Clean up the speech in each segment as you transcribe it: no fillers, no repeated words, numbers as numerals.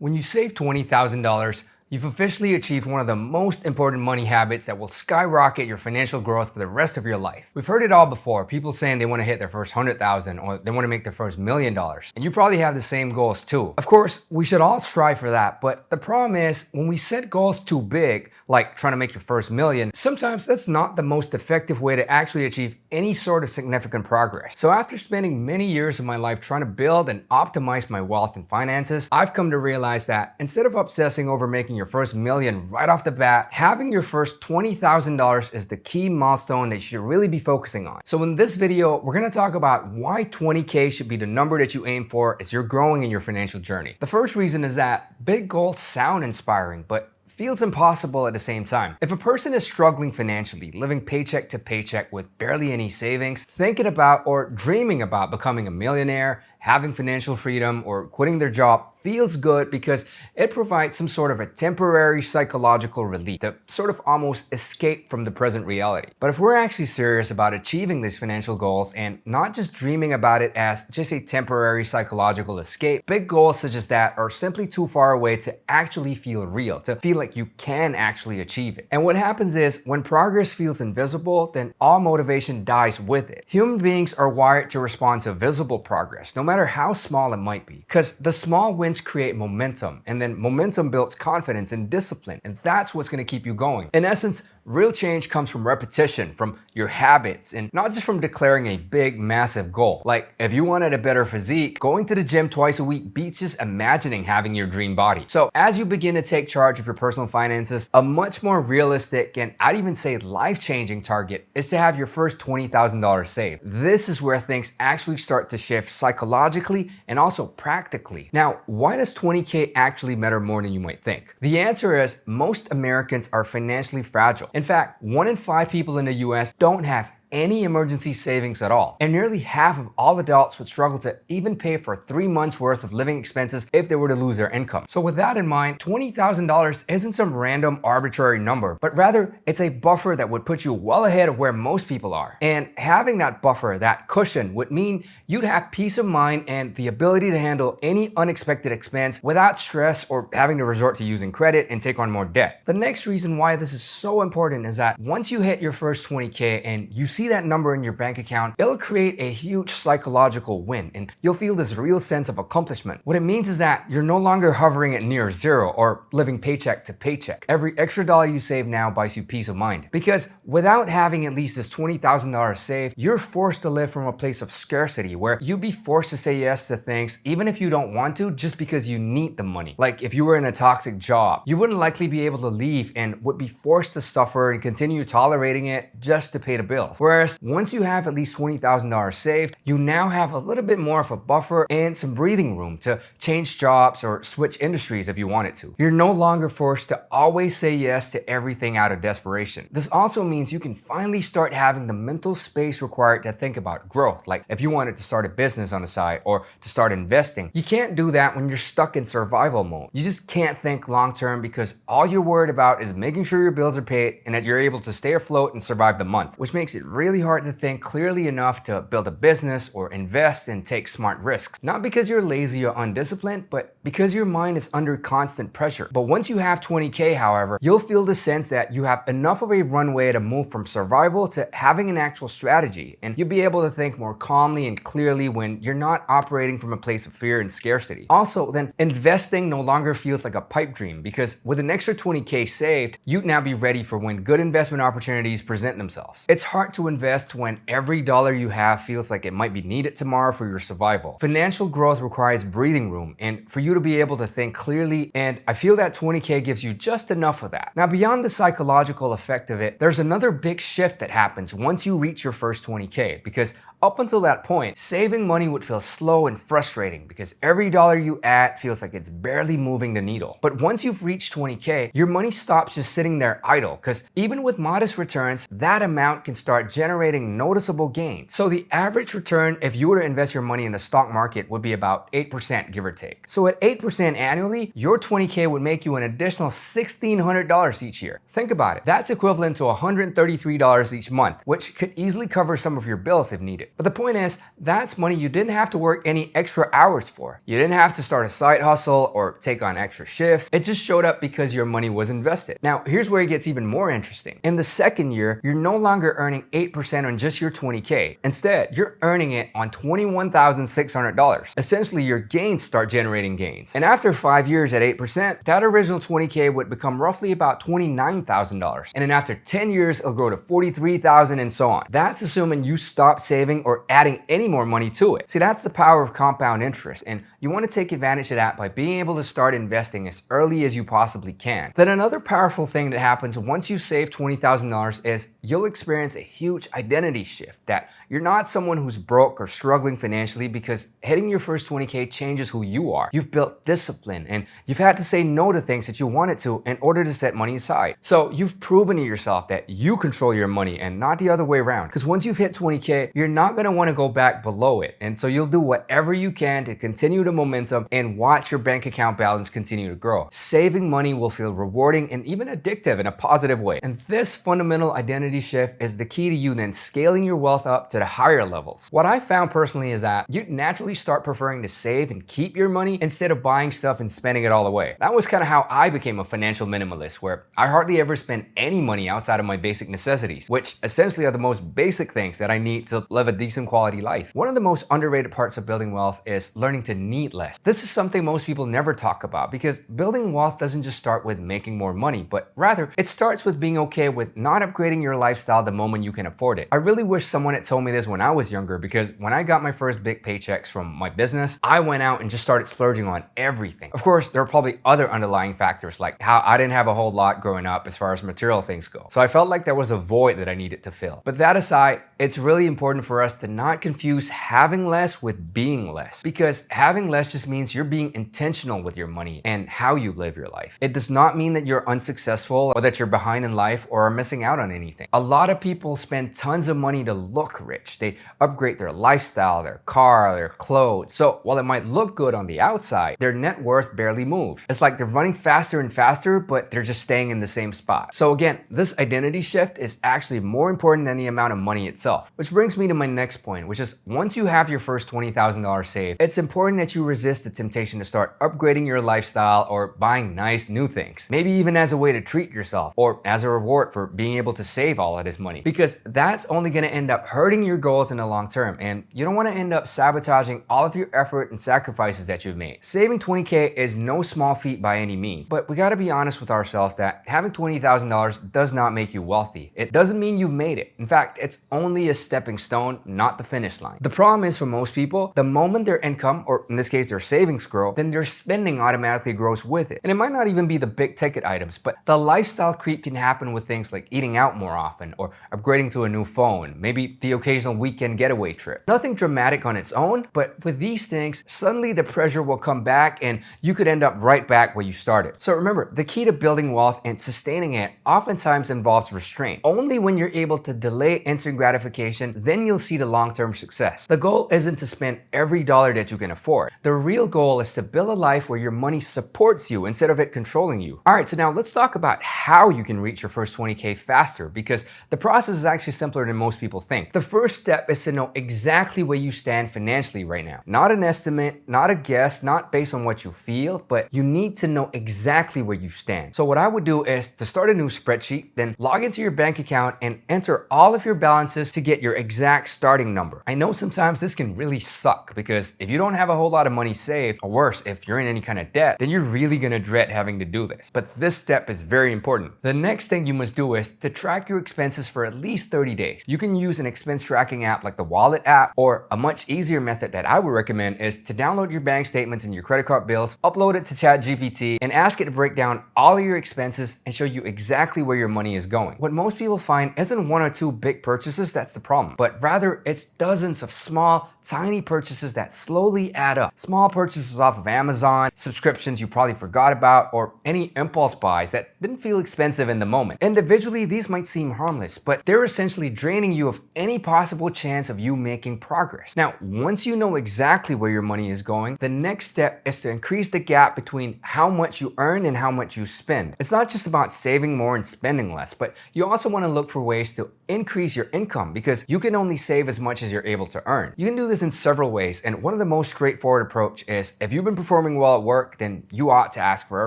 When you save $20,000, you've officially achieved one of the most important money habits that will skyrocket your financial growth for the rest of your life. We've heard it all before, people saying they want to hit their first 100,000 or they want to make their first $1 million. And you probably have the same goals too. Of course, we should all strive for that, but the problem is when we set goals too big, like trying to make your first million, sometimes that's not the most effective way to actually achieve any sort of significant progress. So after spending many years of my life trying to build and optimize my wealth and finances, I've come to realize that instead of obsessing over making your first million right off the bat, having your first $20,000 is the key milestone that you should really be focusing on. So in this video, we're going to talk about why 20K should be the number that you aim for as you're growing in your financial journey. The first reason is that big goals sound inspiring, but feels impossible at the same time. If a person is struggling financially, living paycheck to paycheck with barely any savings, thinking about or dreaming about becoming a millionaire, having financial freedom, or quitting their job feels good because it provides some sort of a temporary psychological relief to sort of almost escape from the present reality. But if we're actually serious about achieving these financial goals and not just dreaming about it as just a temporary psychological escape, big goals such as that are simply too far away to actually feel real, to feel like you can actually achieve it. And what happens is when progress feels invisible, then all motivation dies with it. Human beings are wired to respond to visible progress, no matter how small it might be, because the small wins create momentum, and then momentum builds confidence and discipline, and that's what's going to keep you going. In essence, real change comes from repetition, from your habits, and not just from declaring a big, massive goal. Like, if you wanted a better physique, going to the gym twice a week beats just imagining having your dream body. So as you begin to take charge of your personal finances, a much more realistic, and I'd even say life-changing target is to have your first $20,000 saved. This is where things actually start to shift psychologically and also practically. Now, why does 20K actually matter more than you might think? The answer is most Americans are financially fragile. In fact, 1 in 5 people in the US don't have any emergency savings at all. And nearly half of all adults would struggle to even pay for 3 months worth of living expenses if they were to lose their income. So with that in mind, $20,000 isn't some random arbitrary number, but rather it's a buffer that would put you well ahead of where most people are. And having that buffer, that cushion, would mean you'd have peace of mind and the ability to handle any unexpected expense without stress or having to resort to using credit and take on more debt. The next reason why this is so important is that once you hit your first 20K and you see that number in your bank account, it'll create a huge psychological win and you'll feel this real sense of accomplishment. What it means is that you're no longer hovering at near zero or living paycheck to paycheck. Every extra dollar you save now buys you peace of mind, because without having at least this $20,000 saved, you're forced to live from a place of scarcity where you'd be forced to say yes to things even if you don't want to, just because you need the money. Like if you were in a toxic job, you wouldn't likely be able to leave and would be forced to suffer and continue tolerating it just to pay the bills. Whereas once you have at least $20,000 saved, you now have a little bit more of a buffer and some breathing room to change jobs or switch industries if you wanted to. You're no longer forced to always say yes to everything out of desperation. This also means you can finally start having the mental space required to think about growth. Like if you wanted to start a business on the side or to start investing, you can't do that when you're stuck in survival mode. You just can't think long term because all you're worried about is making sure your bills are paid and that you're able to stay afloat and survive the month, which makes it really hard to think clearly enough to build a business or invest and take smart risks. Not because you're lazy or undisciplined, but because your mind is under constant pressure. But once you have 20K, however, you'll feel the sense that you have enough of a runway to move from survival to having an actual strategy, and you'll be able to think more calmly and clearly when you're not operating from a place of fear and scarcity. Also, then investing no longer feels like a pipe dream, because with an extra 20K saved, you'd now be ready for when good investment opportunities present themselves. It's hard to invest when every dollar you have feels like it might be needed tomorrow for your survival. Financial growth requires breathing room and for you to be able to think clearly, and I feel that 20K gives you just enough of that. Now, beyond the psychological effect of it, there's another big shift that happens once you reach your first 20K, because up until that point, saving money would feel slow and frustrating because every dollar you add feels like it's barely moving the needle. But once you've reached 20K, your money stops just sitting there idle, because even with modest returns, that amount can start generating noticeable gains. So the average return if you were to invest your money in the stock market would be about 8%, give or take. So at 8% annually, your 20K would make you an additional $1,600 each year. Think about it. That's equivalent to $133 each month, which could easily cover some of your bills if needed. But the point is, that's money you didn't have to work any extra hours for. You didn't have to start a side hustle or take on extra shifts. It just showed up because your money was invested. Now, here's where it gets even more interesting. In the second year, you're no longer earning 8% on just your 20K. Instead, you're earning it on $21,600. Essentially, your gains start generating gains. And after 5 years at 8%, that original 20K would become roughly about $29,000. And then after 10 years, it'll grow to $43,000 and so on. That's assuming you stop saving or adding any more money to it. See, that's the power of compound interest. And you want to take advantage of that by being able to start investing as early as you possibly can. Then another powerful thing that happens once you save $20,000 is you'll experience a huge identity shift, that you're not someone who's broke or struggling financially, because hitting your first 20K changes who you are. You've built discipline and you've had to say no to things that you wanted to in order to set money aside. So you've proven to yourself that you control your money and not the other way around. Because once you've hit 20K, you're not going to want to go back below it. And so you'll do whatever you can to continue the momentum and watch your bank account balance continue to grow. Saving money will feel rewarding and even addictive in a positive way. And this fundamental identity shift is the key to you then scaling your wealth up to the higher levels. What I found personally is that you naturally start preferring to save and keep your money instead of buying stuff and spending it all away. That was kind of how I became a financial minimalist, where I hardly ever spend any money outside of my basic necessities, which essentially are the most basic things that I need to live a decent quality life. One of the most underrated parts of building wealth is learning to need less. This is something most people never talk about, because building wealth doesn't just start with making more money, but rather it starts with being okay with not upgrading your lifestyle the moment you can afford it. I really wish someone had told me this when I was younger, because when I got my first big paychecks from my business, I went out and just started splurging on everything. Of course, there are probably other underlying factors, like how I didn't have a whole lot growing up as far as material things go. So I felt like there was a void that I needed to fill. But that aside, it's really important for us to not confuse having less with being less, because having less just means you're being intentional with your money and how you live your life. It does not mean that you're unsuccessful or that you're behind in life or are missing out on anything. A lot of people spend tons of money to look rich. They upgrade their lifestyle, their car, their clothes. So while it might look good on the outside, their net worth barely moves. It's like they're running faster and faster, but they're just staying in the same spot. So again, this identity shift is actually more important than the amount of money itself. Which brings me to my next point, which is once you have your first $20,000 saved, it's important that you resist the temptation to start upgrading your lifestyle or buying nice new things. Maybe even as a way to treat yourself or as a reward for being able to save all of this money, because that's only going to end up hurting your goals in the long term, and you don't want to end up sabotaging all of your effort and sacrifices that you've made. Saving 20K is no small feat by any means, but we got to be honest with ourselves that having $20,000 does not make you wealthy. It doesn't mean you've made it. In fact, it's only a stepping stone, not the finish line. The problem is, for most people, the moment their income, or in this case their savings, grow, then their spending automatically grows with it. And it might not even be the big ticket items, but the lifestyle creep can happen with things like eating out more often or upgrading to a new phone, maybe the occasional weekend getaway trip. Nothing dramatic on its own, but with these things, suddenly the pressure will come back and you could end up right back where you started. So remember, the key to building wealth and sustaining it oftentimes involves restraint. Only when you're able to delay instant gratification, then you'll see the long-term success. The goal isn't to spend every dollar that you can afford. The real goal is to build a life where your money supports you instead of it controlling you. All right, so now let's talk about how you can reach your first 20K faster, because the process is actually simpler than most people think. The first step is to know exactly where you stand financially right now. Not an estimate, not a guess, not based on what you feel, but you need to know exactly where you stand. So what I would do is to start a new spreadsheet, then log into your bank account and enter all of your balances to get your exact starting number. I know sometimes this can really suck, because if you don't have a whole lot of money saved, or worse, if you're in any kind of debt, then you're really gonna dread having to do this. But this step is very important. The next thing you must do is to track your expenses for at least 30 days. You can use an expense tracking app like the Wallet app, or a much easier method that I would recommend is to download your bank statements and your credit card bills, upload it to ChatGPT, and ask it to break down all of your expenses and show you exactly where your money is going. What most people find isn't one or two big purchases that's the problem, but rather it's dozens of small, tiny purchases that slowly add up. Small purchases off of Amazon, subscriptions you probably forgot about, or any impulse buys that didn't feel expensive in the moment. Individually, these might seem harmless, but they're essentially draining you of any possible chance of you making progress. Now, once you know exactly where your money is going, the next step is to increase the gap between how much you earn and how much you spend. It's not just about saving more and spending less, but you also want to look for ways to increase your income, because you can only save as much as you're able to earn. You can do this in several ways, and one of the most straightforward approach is, if you've been performing well at work, then you ought to ask for a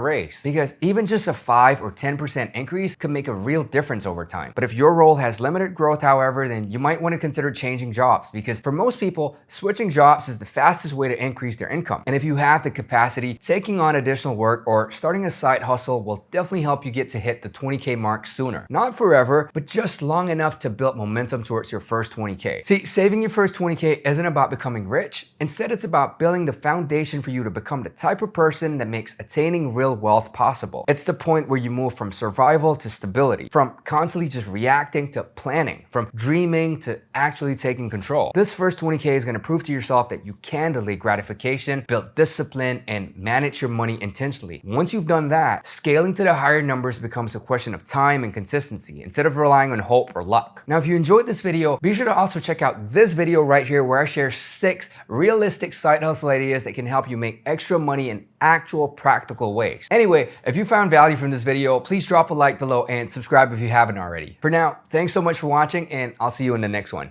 raise, because even just a 5 or 10% increase could make a real difference over time. But if your role has limited growth, however, then you might want to consider changing jobs, because for most people, switching jobs is the fastest way to increase their income. And if you have the capacity, taking on additional work or starting a side hustle will definitely help you get to hit the 20K mark sooner. Not forever, but just long enough to build momentum towards your first 20K. See, saving your first 20K isn't about becoming rich. Instead, it's about building the foundation for you to become the type of person that makes attaining real wealth possible. It's the point where you move from survival to stability, from constantly just reacting to planning, from dreaming to actually taking control. This first 20K is going to prove to yourself that you can delay gratification, build discipline, and manage your money intentionally. Once you've done that, scaling to the higher numbers becomes a question of time and consistency instead of relying on hope or luck. Now, if you enjoyed this video, be sure to also check out this video right here, where I share 6 realistic side hustle ideas that can help you make extra money in actual practical ways. Anyway, if you found value from this video, please drop a like below and subscribe if you haven't already. For now, thanks so much for watching, and I'll see you in the next one.